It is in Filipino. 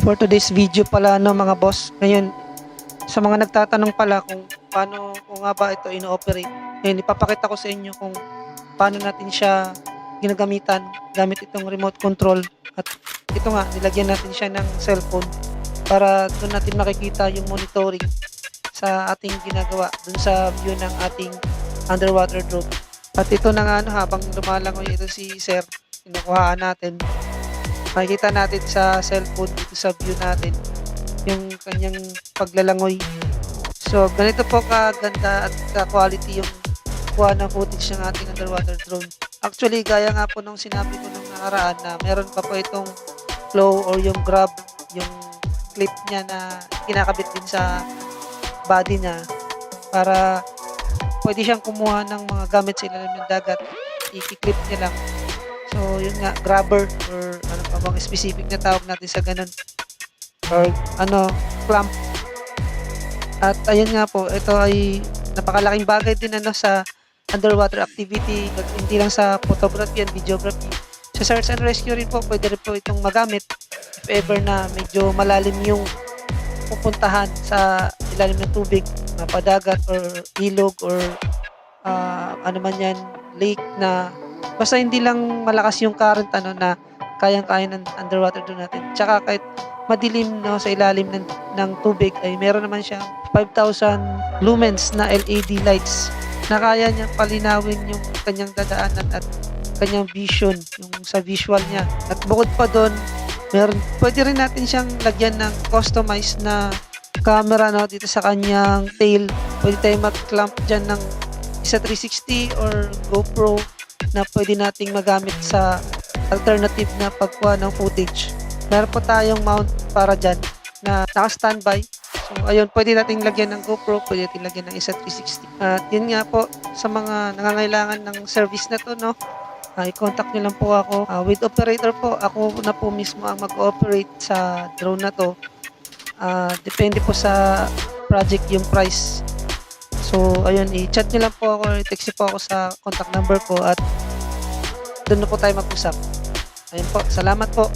For today's video pala no mga boss, ngayon sa mga nagtatanong pala kung paano ko nga ba ito ino-operate, ngayon ipapakita ko sa inyo kung paano natin siya ginagamitan gamit itong remote control. At ito nga, nilagyan natin siya ng cellphone para doon natin makikita yung monitoring sa ating ginagawa doon sa view ng ating underwater drone. At ito na nga, habang lumalangoy ito si sir, kinukuhaan natin, makikita natin sa cellphone dito sa view natin yung kanyang paglalangoy. So ganito po kaganda at ka-quality yung kuha ng footage ng ating underwater drone. Actually, gaya nga po nung sinabi ko nung nakaraan na meron pa po itong flow or yung grab, yung clip niya na kinakabit din sa body niya para pwede siyang kumuha ng mga gamit sa ilalim ng dagat, i-clip niya lang. So yun nga, grabber or ano pa bang specific na tawag natin sa ganun, or ano, clamp. At ayun nga po, ito ay napakalaking bagay din ano sa underwater activity, hindi lang sa photography and videography. Sa search and rescue rin po, pwede rin po itong magamit if ever na medyo malalim yung pupuntahan sa ilalim ng tubig, mapadagat or ilog or ano man yan, lake, na basta hindi lang malakas yung current ano na kayang-kaya ng underwater doon natin. Tsaka kahit madilim no sa ilalim ng tubig ay meron naman siyang 5,000 lumens na LED lights na kaya niyang palinawin yung kanyang dadaanan at kanyang vision, yung sa visual niya. At bukod pa doon, pwede rin natin siyang lagyan ng customized na camera no dito sa kanyang tail. Pwede tayong mag-clamp dyan ng isa 360 or GoPro na pwede nating magamit sa alternative na pagkuha ng footage. Meron po tayong mount para dyan na naka-standby. So ayun, pwede nating lagyan ng GoPro, pwede nating lagyan ng isa 360. At yun nga po, sa mga nangangailangan ng service na to, no, i-contact nyo lang po ako. With operator po, ako na po mismo ang mag-operate sa drone na to. Depende po sa project yung price. So ayun, i-chat nyo lang po ako, i-text po ako sa contact number ko at doon na po tayo mag-usap. Ayun po, salamat po.